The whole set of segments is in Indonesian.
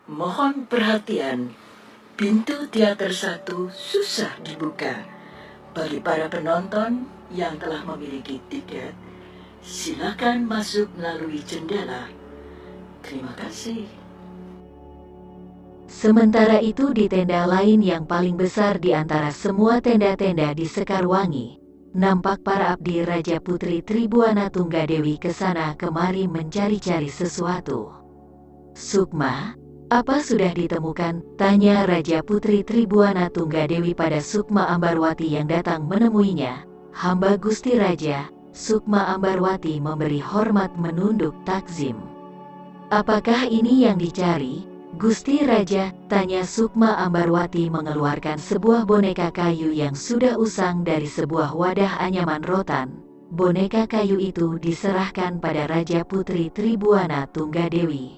Mohon perhatian, pintu teater 1 susah dibuka. Bagi para penonton yang telah memiliki tiket, silakan masuk melalui jendela. Terima kasih. Sementara itu di tenda lain yang paling besar di antara semua tenda-tenda di Sekarwangi, nampak para abdi Raja Putri Tribuana Tunggadewi kesana kemari mencari-cari sesuatu. "Sukma, apa sudah ditemukan?" tanya Raja Putri Tribuana Tunggadewi pada Sukma Ambarwati yang datang menemuinya. "Hamba Gusti Raja." Sukma Ambarwati memberi hormat menunduk takzim. "Apakah ini yang dicari, Gusti Raja?" tanya Sukma Ambarwati mengeluarkan sebuah boneka kayu yang sudah usang dari sebuah wadah anyaman rotan. Boneka kayu itu diserahkan pada Raja Putri Tribuana Tunggadewi.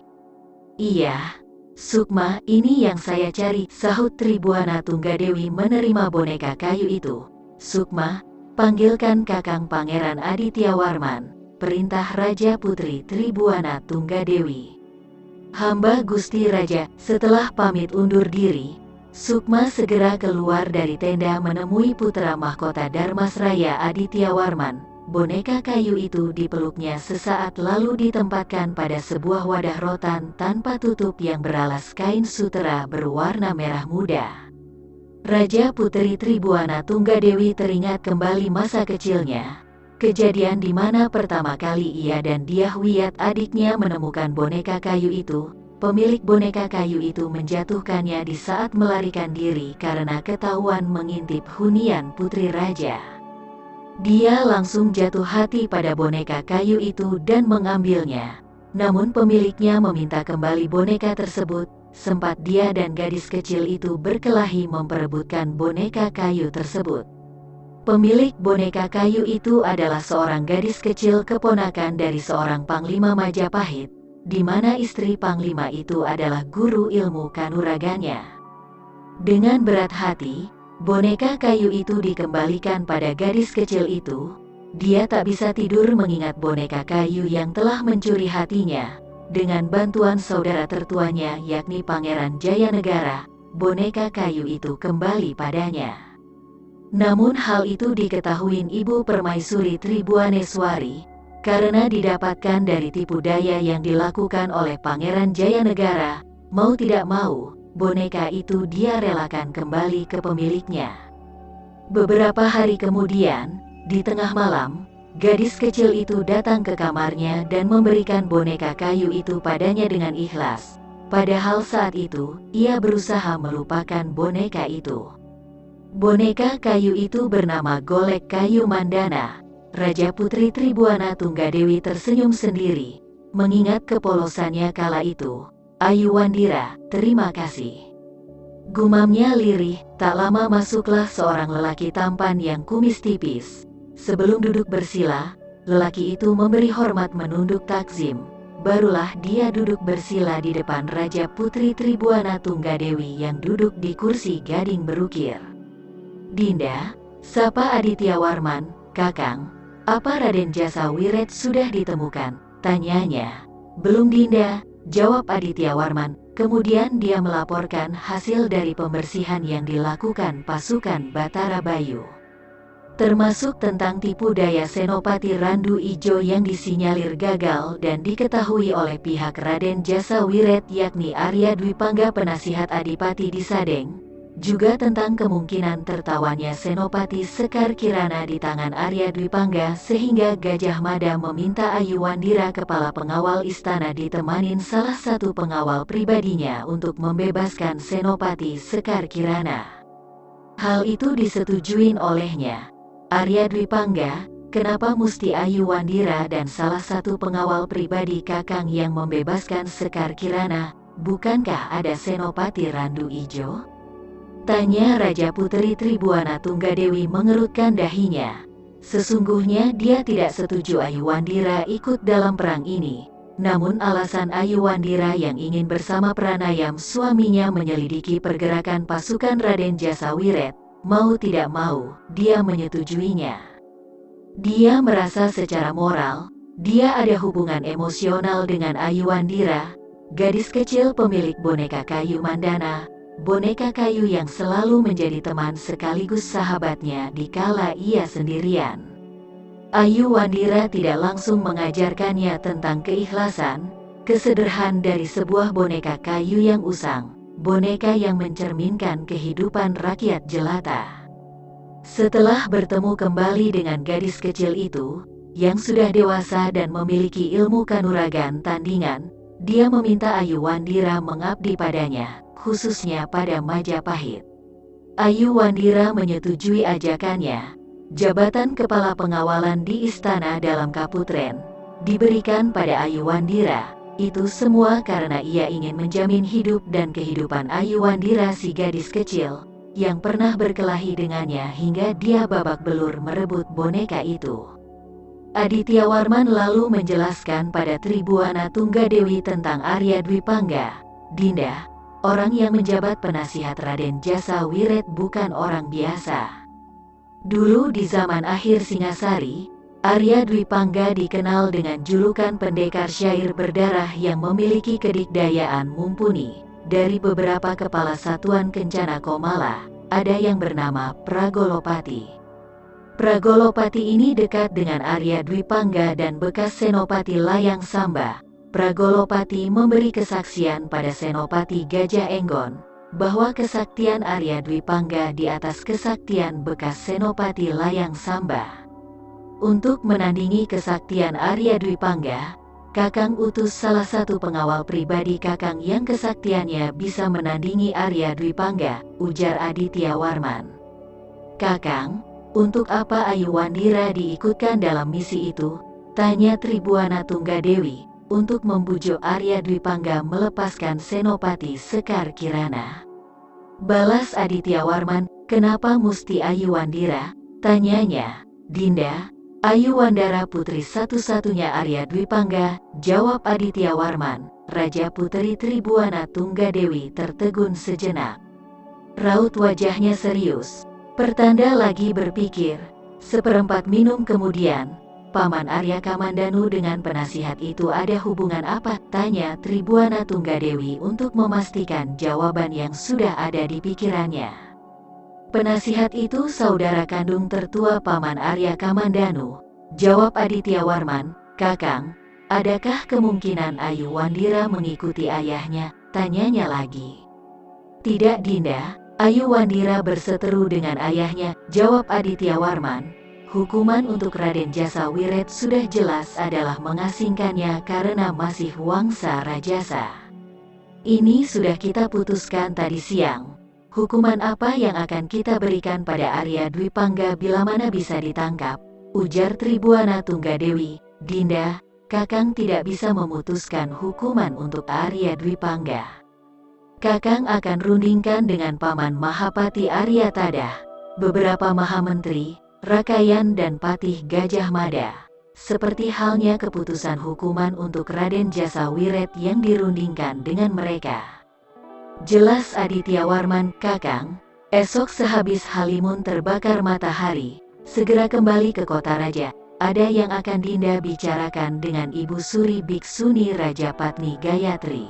"Iya, Sukma, ini yang saya cari," sahut Tribuana Tunggadewi menerima boneka kayu itu. "Sukma, panggilkan Kakang Pangeran Adityawarman," perintah Raja Putri Tribuana Tunggadewi. "Hamba Gusti Raja." Setelah pamit undur diri, Sukma segera keluar dari tenda menemui putra mahkota Darmasraya Adityawarman. Boneka kayu itu dipeluknya sesaat lalu ditempatkan pada sebuah wadah rotan tanpa tutup yang beralas kain sutera berwarna merah muda. Raja Putri Tribuana Tunggadewi teringat kembali masa kecilnya. Kejadian di mana pertama kali ia dan Dyahwiyat adiknya menemukan boneka kayu itu. Pemilik boneka kayu itu menjatuhkannya di saat melarikan diri karena ketahuan mengintip hunian putri raja. Dia langsung jatuh hati pada boneka kayu itu dan mengambilnya. Namun pemiliknya meminta kembali boneka tersebut. Sempat dia dan gadis kecil itu berkelahi memperebutkan boneka kayu tersebut. Pemilik boneka kayu itu adalah seorang gadis kecil keponakan dari seorang Panglima Majapahit, di mana istri Panglima itu adalah guru ilmu kanuraganya. Dengan berat hati, boneka kayu itu dikembalikan pada gadis kecil itu. Dia tak bisa tidur mengingat boneka kayu yang telah mencuri hatinya. Dengan bantuan saudara tertuanya yakni Pangeran Jayanegara, boneka kayu itu kembali padanya. Namun hal itu diketahui Ibu Permaisuri Tribuaneswari, karena didapatkan dari tipu daya yang dilakukan oleh Pangeran Jayanegara. Mau tidak mau, boneka itu dia relakan kembali ke pemiliknya. Beberapa hari kemudian, di tengah malam, gadis kecil itu datang ke kamarnya dan memberikan boneka kayu itu padanya dengan ikhlas. Padahal saat itu, ia berusaha melupakan boneka itu. Boneka kayu itu bernama Golek Kayu Mandana. Raja Putri Tribuana Tunggadewi tersenyum sendiri, mengingat kepolosannya kala itu. "Ayu Wandira, terima kasih," gumamnya lirih. Tak lama masuklah seorang lelaki tampan yang kumis tipis. Sebelum duduk bersila, lelaki itu memberi hormat menunduk takzim. Barulah dia duduk bersila di depan Raja Putri Tribuana Tunggadewi yang duduk di kursi gading berukir. "Dinda," sapa Adityawarman. "Kakang, apa Raden Jasawiret sudah ditemukan?" tanyanya. "Belum Dinda," jawab Adityawarman. Kemudian dia melaporkan hasil dari pembersihan yang dilakukan pasukan Batara Bayu, termasuk tentang tipu daya Senopati Randu Ijo yang disinyalir gagal dan diketahui oleh pihak Raden Jasawiret yakni Arya Dwipangga penasihat Adipati di Sadeng. Juga tentang kemungkinan tertawannya Senopati Sekar Kirana di tangan Arya Dwipangga sehingga Gajah Mada meminta Ayu Wandira kepala pengawal istana ditemanin salah satu pengawal pribadinya untuk membebaskan Senopati Sekar Kirana. Hal itu disetujui olehnya. "Arya Dwipangga, kenapa musti Ayu Wandira dan salah satu pengawal pribadi Kakang yang membebaskan Sekar Kirana? Bukankah ada Senopati Randu Ijo?" tanya Raja Putri Tribuana Tunggadewi mengerutkan dahinya. Sesungguhnya dia tidak setuju Ayu Wandira ikut dalam perang ini. Namun alasan Ayu Wandira yang ingin bersama Pranayam suaminya menyelidiki pergerakan pasukan Raden Jasawiret, mau tidak mau, dia menyetujuinya. Dia merasa secara moral, dia ada hubungan emosional dengan Ayu Wandira. gadis kecil pemilik boneka kayu Mandana, boneka kayu yang selalu menjadi teman sekaligus sahabatnya di kala ia sendirian. Ayu Wandira tidak langsung mengajarkannya tentang keikhlasan, kesederhanaan dari sebuah boneka kayu yang usang, boneka yang mencerminkan kehidupan rakyat jelata. Setelah bertemu kembali dengan gadis kecil itu, yang sudah dewasa dan memiliki ilmu kanuragan tandingan, dia meminta Ayu Wandira mengabdi padanya, khususnya pada Majapahit. Ayu Wandira menyetujui ajakannya. Jabatan kepala pengawalan di istana dalam Kaputren diberikan pada Ayu Wandira. Itu semua karena ia ingin menjamin hidup dan kehidupan Ayu Wandira, si gadis kecil yang pernah berkelahi dengannya hingga dia babak belur merebut boneka itu. Aditya Warman lalu menjelaskan pada Tribuana Tunggadewi tentang Arya Dwi Pangga. Dinda, orang yang menjabat penasihat Raden Jasa Wiret bukan orang biasa. Dulu di zaman akhir Singasari, Arya Dwi Pangga dikenal dengan julukan pendekar syair berdarah yang memiliki kedikdayaan mumpuni. Dari beberapa kepala satuan kencana Komala, ada yang bernama Pragolopati. Pragolopati ini dekat dengan Arya Dwi Pangga dan bekas Senopati Layang Samba. Pragolopati memberi kesaksian pada Senopati Gajah Enggon bahwa kesaktian Arya Dwi Pangga di atas kesaktian bekas Senopati Layang Samba. Untuk menandingi kesaktian Arya Dwi Pangga, Kakang utus salah satu pengawal pribadi Kakang yang kesaktiannya bisa menandingi Arya Dwi Pangga, ujar Aditya Warman. Kakang, untuk apa Ayu Wandira diikutkan dalam misi itu? Tanya Tribuana Tunggadewi. Untuk membujuk Arya Dwi Pangga melepaskan Senopati Sekar Kirana. Balas Aditya Warman, kenapa musti Ayu Wandira? Tanyanya. Dinda, Ayu Wandara putri satu-satunya Arya Dwi Pangga, jawab Aditya Warman. Raja Putri Tribuana Tunggadewi tertegun sejenak. Raut wajahnya serius, pertanda lagi berpikir. Seperempat minum kemudian, Paman Arya Kamandanu dengan penasihat itu ada hubungan apa? Tanya Tribuana Tunggadewi untuk memastikan jawaban yang sudah ada di pikirannya. Penasihat itu saudara kandung tertua Paman Arya Kamandanu, jawab Aditya Warman. Kakang, adakah kemungkinan Ayu Wandira mengikuti ayahnya? Tanyanya lagi. Tidak Dinda, Ayu Wandira berseteru dengan ayahnya, jawab Aditya Warman. Hukuman untuk Raden Jasa Wiret sudah jelas adalah mengasingkannya karena masih wangsa rajasa. Ini sudah kita putuskan tadi siang. Hukuman apa yang akan kita berikan pada Arya Dwi Pangga bila mana bisa ditangkap? Ujar Tribuana Tunggadewi. Dinda, Kakang tidak bisa memutuskan hukuman untuk Arya Dwi Pangga. Kakang akan rundingkan dengan Paman Mahapati Arya Tadah, beberapa mahamenteri, Rakayan dan Patih Gajah Mada, seperti halnya keputusan hukuman untuk Raden Jasa Wiret yang dirundingkan dengan mereka. Jelas Aditya Warman. Kakang, esok sehabis halimun terbakar matahari, segera kembali ke kota raja. Ada yang akan Dinda bicarakan dengan Ibu Suri Biksuni Raja Patni Gayatri.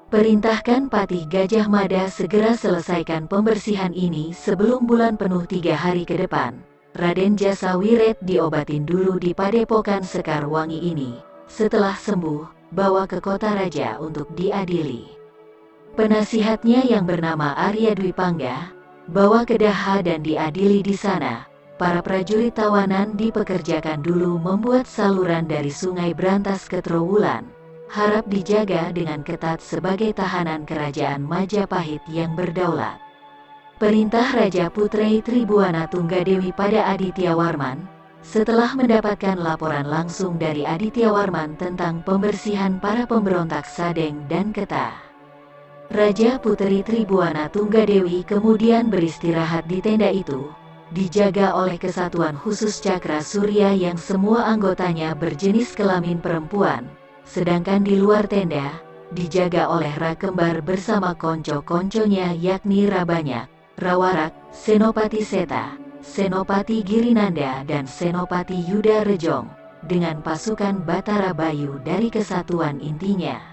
Perintahkan Patih Gajah Mada segera selesaikan pembersihan ini sebelum bulan penuh 3 hari ke depan. Raden Jasa Wiret diobatin dulu di Padepokan Sekarwangi ini. Setelah sembuh, bawa ke kota raja untuk diadili. Penasihatnya yang bernama Arya Dwi Pangga, bawa ke Daha dan diadili di sana. Para prajurit tawanan dipekerjakan dulu membuat saluran dari Sungai Brantas ke Trowulan. Harap dijaga dengan ketat sebagai tahanan kerajaan Majapahit yang berdaulat. Perintah Raja Putri Tribuana Tunggadewi pada Aditya Warman. Setelah mendapatkan laporan langsung dari Aditya Warman tentang pembersihan para pemberontak Sadeng dan Ketah, Raja Putri Tribuana Tunggadewi kemudian beristirahat di tenda itu, dijaga oleh kesatuan khusus Cakra Surya yang semua anggotanya berjenis kelamin perempuan, sedangkan di luar tenda, dijaga oleh Rakembar bersama konco-konconya yakni Rabanyak, Rawarak, Senopati Seta, Senopati Girinanda dan Senopati Yuda Rejong, dengan pasukan Batara Bayu dari kesatuan intinya.